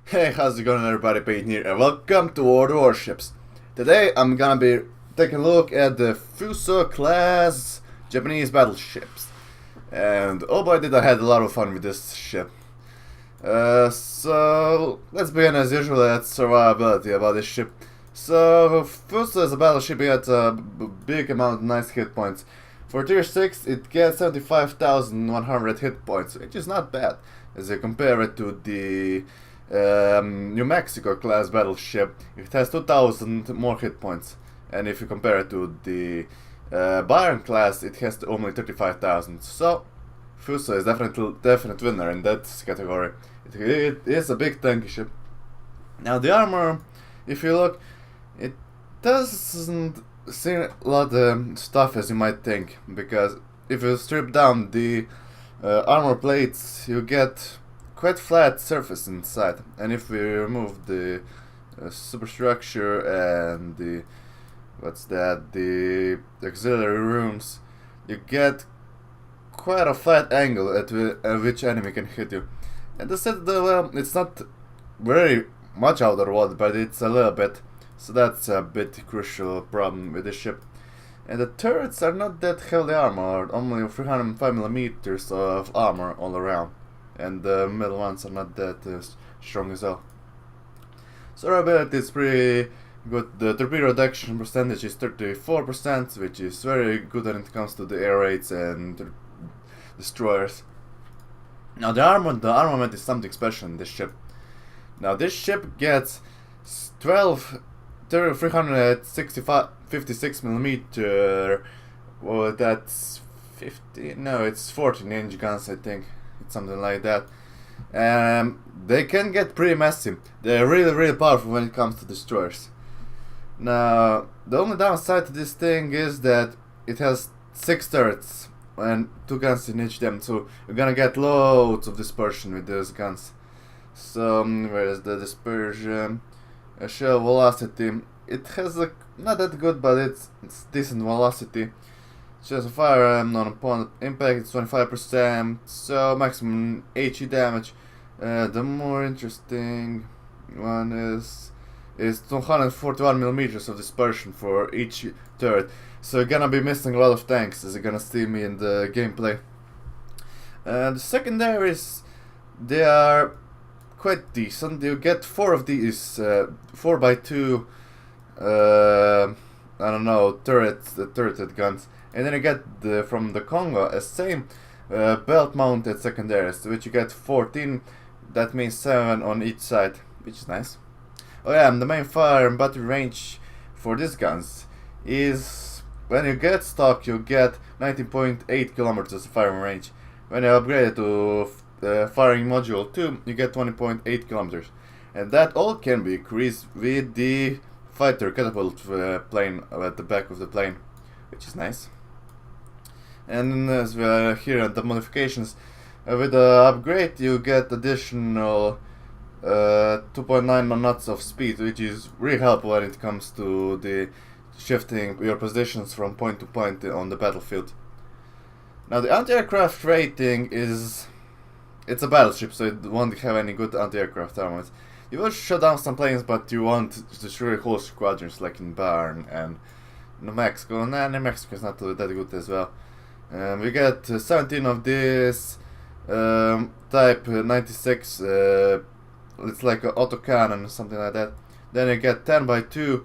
Hey, how's it going everybody, Peyton here, and welcome to World of Warships. Today I'm gonna be taking a look at the Fuso class Japanese battleships. And oh boy did I had a lot of fun with this ship. So let's begin as usual at survivability about this ship. So Fuso is a battleship, it gets a big amount of nice hit points. For tier 6 it gets 75,100 hit points, which is not bad as you compare it to the New Mexico class battleship. It has 2,000 more hit points, and if you compare it to the Byron class, it has only 35,000. So Fuso is definite winner in that category. It is a big tanky ship. Now the armor, if you look, it doesn't seem a lot of stuff as you might think, because if you strip down the armor plates, you get quite flat surface inside, and if we remove the superstructure and the the auxiliary rooms, you get quite a flat angle at which enemy can hit you. And the citadel, it's not very much outerward, but it's a little bit, so that's a bit crucial problem with the ship. And the turrets are not that heavily armored, only 305mm of armor all around, and the middle ones are not that strong as well. Survivability is pretty good. The torpedo reduction percentage is 34%, which is very good when it comes to the air raids and destroyers. Now the armament is something special in this ship. Now this ship gets 356mm. Well, that's 50. No, it's 14-inch guns, I think. It's something like that. They can get pretty messy. They're really powerful when it comes to destroyers. Now, the only downside to this thing is that it has 6 turrets and 2 guns in each them, so you're gonna get loads of dispersion with those guns. So, where is the dispersion? Shell velocity. It has not that good, but it's decent velocity. Chance of fire on opponent impact is 25%, so maximum HE damage. The more interesting one is 241mm of dispersion for each turret. So you're gonna be missing a lot of tanks, as you're gonna see me in the gameplay. The secondaries, they are quite decent. You get 4 of these 4x2 I don't know, turreted guns. And then you get from the Congo a same belt mounted secondaries, which you get 14. That means 7 on each side, which is nice. Oh yeah, and the main fire and battery range for these guns is, when you get stock, you get 19.8 kilometers of firing range. When you upgrade it to firing module 2, you get 20.8 kilometers. And that all can be increased with the fighter catapult plane at the back of the plane, which is nice. And as we are here at the modifications, with the upgrade you get additional 2.9 knots of speed, which is really helpful when it comes to the shifting your positions from point to point on the battlefield. Now the anti-aircraft rating is, it's a battleship, so it won't have any good anti-aircraft armors. You will shut down some planes, but you won't destroy whole squadrons like in Bayern and New Mexico. Nah, New Mexico is not that good as well. We get 17 of this type 96. It's like an autocannon or something like that. Then you get 10x2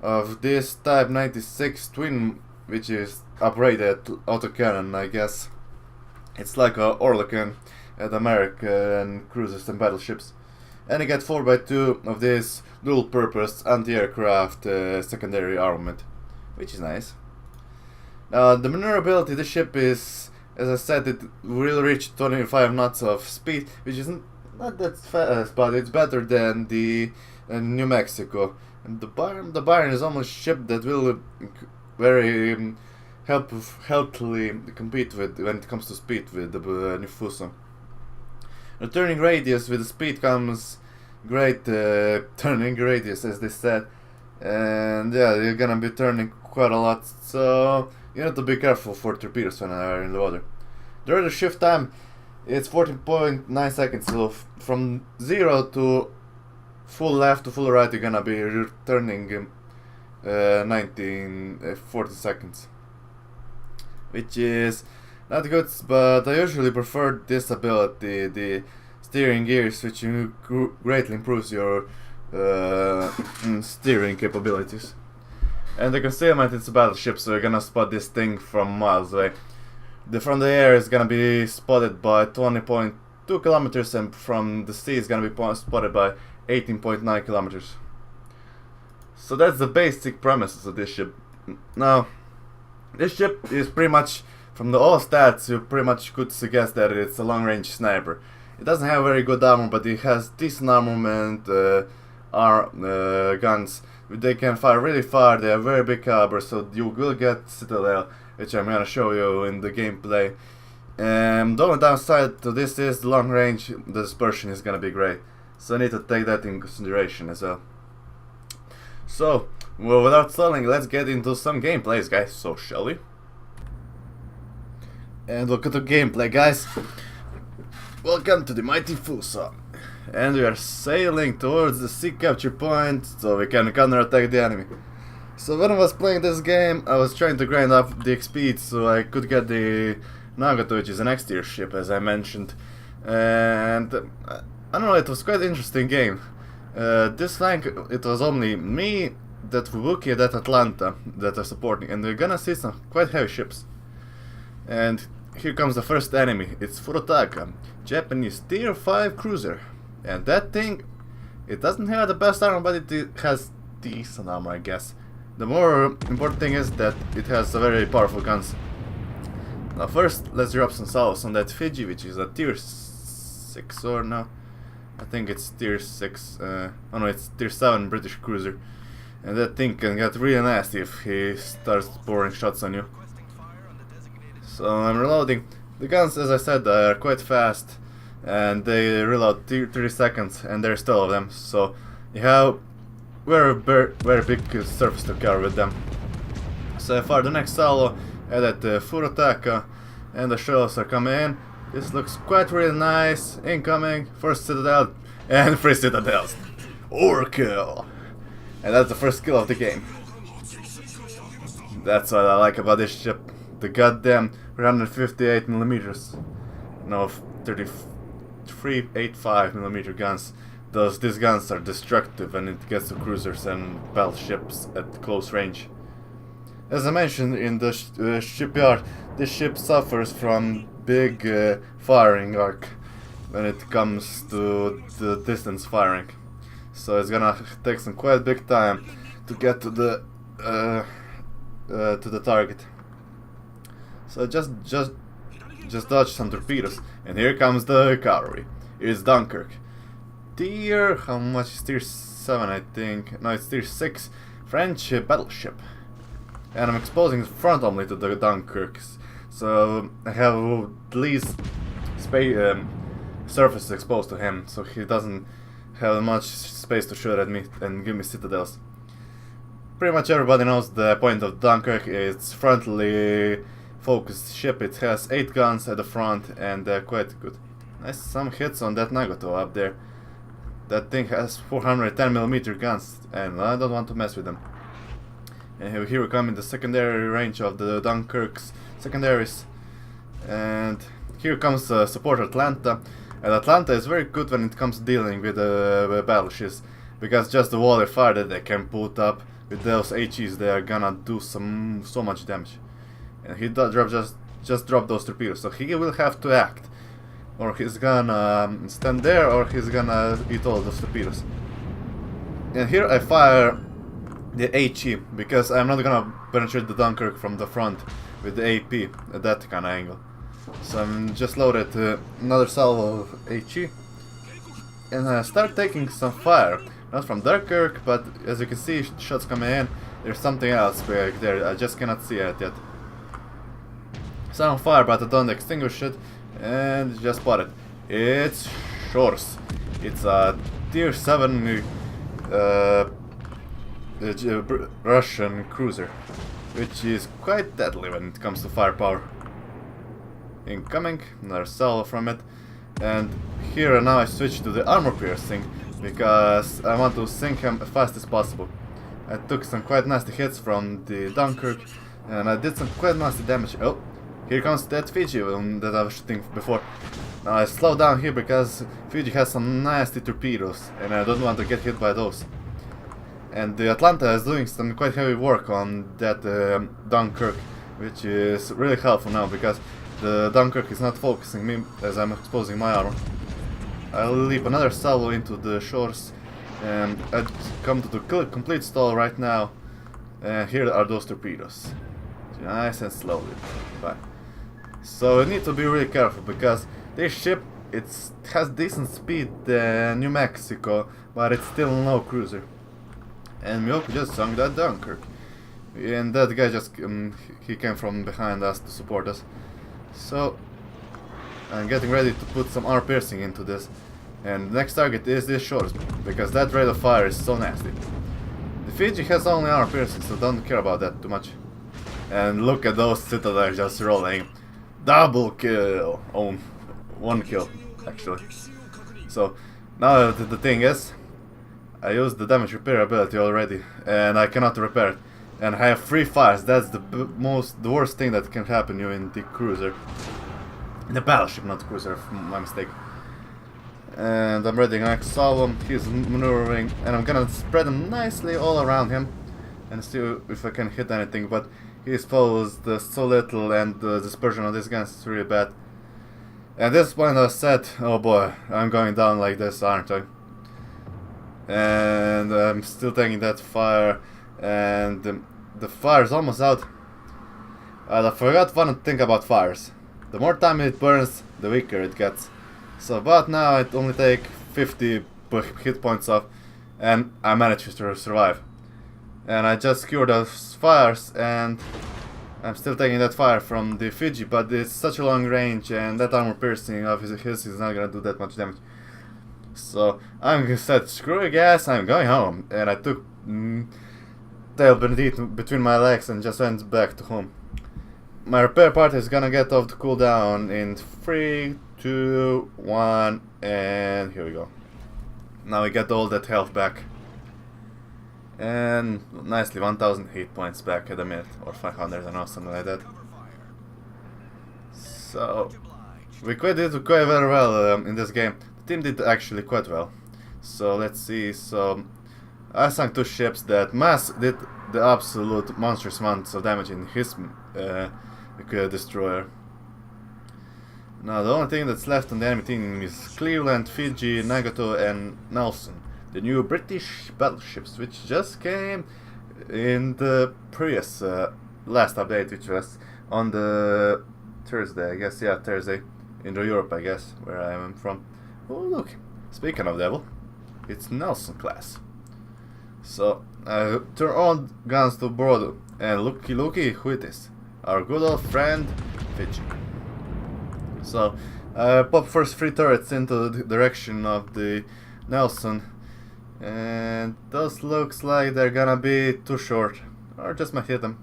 of this type 96 twin, which is upgraded autocannon, I guess. It's like a Orlacan at American cruisers and battleships. And you get 4x2 of this dual-purpose anti-aircraft secondary armament, which is nice. Now the maneuverability of the ship is, as I said, it will reach 25 knots of speed, which is not that fast, but it's better than the New Mexico. And the Byron is almost a ship that will very healthily compete with when it comes to speed with the new Fuso. The turning radius with the speed comes great turning radius, as they said, and yeah, you're gonna be turning quite a lot, so you have to be careful for torpedoes when they are in the water. The rudder shift time, it's 14.9 seconds, so from 0 to full left to full right, you're gonna be returning 40 seconds, which is not good, but I usually prefer this ability, the steering gears, which greatly improves your steering capabilities. And the concealment is a battleship, so you're gonna spot this thing from miles away. From the air is gonna be spotted by 20.2 kilometers, and from the sea is gonna be spotted by 18.9 kilometers. So that's the basic premises of this ship. Now, this ship is pretty much, from all stats, you pretty much could suggest that it's a long-range sniper. It doesn't have very good armor, but it has decent armament, guns. They can fire really far, they have very big caliber, so you will get Citadel, which I'm gonna show you in the gameplay. The only downside to this is the long range, the dispersion is gonna be great. So I need to take that in consideration as well. So, well, without stalling, let's get into some gameplays, guys. So, shall we? And look at the gameplay, guys. Welcome to the mighty Fuso. And we are sailing towards the sea capture point so we can counterattack the enemy. So when I was playing this game, I was trying to grind up the XP so I could get the Nagato, which is an X tier ship, as I mentioned. And I don't know, it was quite an interesting game. This flank, it was only me, that Fubuki, that Atlanta that are supporting, and we're gonna see some quite heavy ships. And here comes the first enemy. It's Furutaka, Japanese tier 5 cruiser. And that thing, it doesn't have the best armor, but it has decent armor, I guess. The more important thing is that it has very powerful guns. Now first, let's drop some salvos on that Fiji, which is a tier 6 or no? I think it's tier 6, oh no, it's tier 7 British cruiser. And that thing can get really nasty if he starts pouring shots on you. So I'm reloading. The guns, as I said, are quite fast. And they reload 30 seconds, and there's 12 of them, so you have very big surface to cover with them. So for the next salvo, at Furutaka, and the shells are coming in. This looks quite really nice. Incoming, first Citadel, and 3 Citadels. Overkill! And that's the first kill of the game. That's what I like about this ship. The goddamn 158 millimeters. No, 385mm guns. These guns are destructive when it gets to cruisers and battleships at close range. As I mentioned in the shipyard, this ship suffers from big firing arc when it comes to the distance firing. So it's gonna take some quite big time to get to the target. So just dodge some torpedoes, and here comes the cavalry. It's Dunkirk. Tier, how much is tier 7, I think? No, it's tier 6 French battleship. And I'm exposing front only to the Dunkirks, so I have at least surface exposed to him, so he doesn't have much space to shoot at me and give me citadels. Pretty much everybody knows the point of Dunkirk. It's frontally focused ship. It has 8 guns at the front, and they're quite good. Nice, some hits on that Nagato up there. That thing has 410mm guns, and I don't want to mess with them. And here we come in the secondary range of the Dunkirk's secondaries. And here comes support Atlanta. And Atlanta is very good when it comes to dealing with battleships, because just the volley fire that they can put up with those HEs, they are gonna do so much damage. And he just dropped those torpedoes, so he will have to act. Or he's gonna stand there, or he's gonna eat all those torpedoes. And here I fire the HE, because I'm not gonna penetrate the Dunkirk from the front with the AP at that kind of angle. So I'm just loaded another salvo of HE, and I start taking some fire. Not from Dunkirk, but as you can see, shots coming in. There's something else back there, I just cannot see it yet. So I'm on fire, but I don't extinguish it, and just spot it. It's Shores. It's a tier 7 Russian cruiser, which is quite deadly when it comes to firepower. Incoming, another salvo from it. And here now I switch to the armor piercing, because I want to sink him as fast as possible. I took some quite nasty hits from the Dunkirk, and I did some quite nasty damage. Oh, here comes that Fiji that I was shooting before. Now I slow down here because Fiji has some nasty torpedoes, and I don't want to get hit by those. And the Atlanta is doing some quite heavy work on that Dunkirk, which is really helpful now because the Dunkirk is not focusing me as I'm exposing my armor. I'll leap another salvo into the shores, and I come to the complete stall right now. And here are those torpedoes, nice and slowly. Bye. So I need to be really careful because this ship has decent speed than New Mexico, but it's still no cruiser. And Miyoko just sunk that Dunkirk, and that guy just he came from behind us to support us. So I'm getting ready to put some armor piercing into this, and the next target is this shores because that rate of fire is so nasty. The Fiji has only armor piercing, so don't care about that too much. And look at those citadels just rolling. Double kill! Oh, one kill actually. So now the thing is, I used the damage repair ability already, and I cannot repair it. And I have 3 fires. That's the worst thing that can happen you in the cruiser. In the battleship, not the cruiser, my mistake. And I'm ready next salvo. He's maneuvering, and I'm gonna spread him nicely all around him and see if I can hit anything. But he exposed so little, and the dispersion of these guns is really bad. At this point I said, oh boy, I'm going down like this, aren't I? And I'm still taking that fire, and the fire is almost out. I forgot one thing about fires. The more time it burns, the weaker it gets. So about now I only take 50 hit points off, and I managed to survive. And I just cured those fires, and I'm still taking that fire from the Fiji, but it's such a long range, and that armor piercing of his is not gonna do that much damage. So I'm said, screw you guys, I'm going home, and I took tail between my legs and just went back to home. My repair part is gonna get off the cooldown in 3, 2, 1, and here we go. Now we get all that health back, and nicely 1000 hit points back at a minute, or 500, I don't know, something like that. So we did quite very well in this game. The team did actually quite well. So let's see. So I sunk 2 ships that did the absolute monstrous amounts of damage in his destroyer. Now the only thing that's left on the enemy team is Cleveland, Fiji, Nagato, and Nelson, the new British battleships, which just came in the previous last update, which was on the Thursday, I guess. Yeah, Thursday in Europe, I guess, where I am from. Oh look, speaking of devil, it's Nelson class. So turn on guns to Bordeaux, and looky who it is, our good old friend Fiji. So pop first 3 turrets into the direction of the Nelson, and those looks like they're gonna be too short, or just might hit them.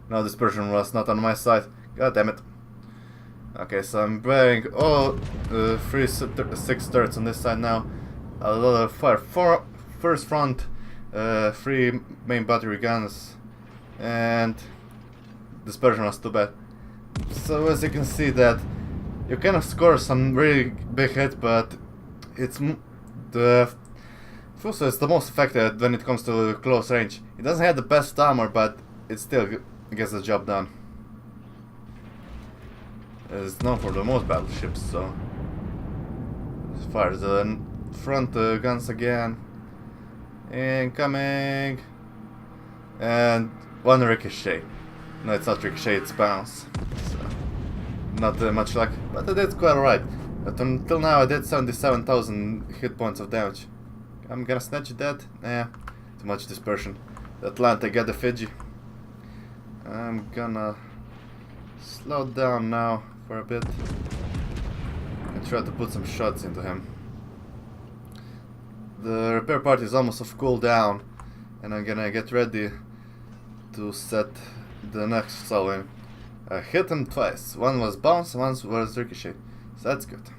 No, dispersion was not on my side, god damn it. Okay, so I'm bearing all 6 turrets on this side now. A lot of fire. First front, 3 main battery guns, and dispersion was too bad. So as you can see that you can score some really big hits, but it's the Fuso is the most effective when it comes to close range. It doesn't have the best armor, but it still gets the job done. It's known for the most battleships, so as far as the front guns again, incoming, and 1 ricochet. No, it's not ricochet, it's bounce. So not much luck, but I did quite alright. But until now I did 77,000 hit points of damage. I'm gonna snatch that. Too much dispersion. The Atlanta get the Fiji. I'm gonna slow down now for a bit and try to put some shots into him. The repair part is almost off cooldown, and I'm gonna get ready to set the next salvo. I hit him twice. One was bounce, one was ricochet. So that's good.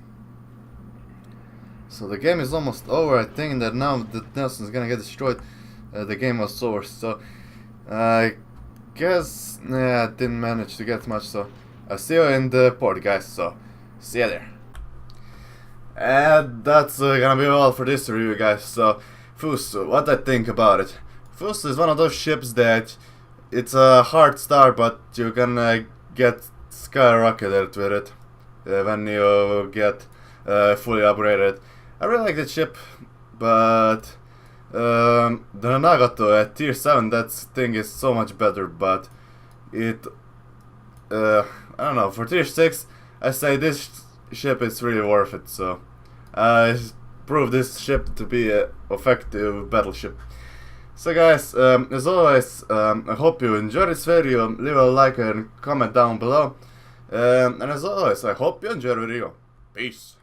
So the game is almost over. I think that now that Nelson's gonna get destroyed, the game was over. So I guess I didn't manage to get much. So I'll see you in the port, guys. So see you there. And that's gonna be all for this review, guys. So Fuso, what I think about it. Fuso is one of those ships that it's a hard start, but you can get skyrocketed with it when you get fully upgraded. I really like that ship, but the Nagato at tier 7, that thing is so much better, but it, I don't know, for tier 6, I say this ship is really worth it, so I prove this ship to be an effective battleship. So guys, as always, I hope you enjoyed this video. Leave a like and comment down below. And as always, I hope you enjoyed the video. Peace.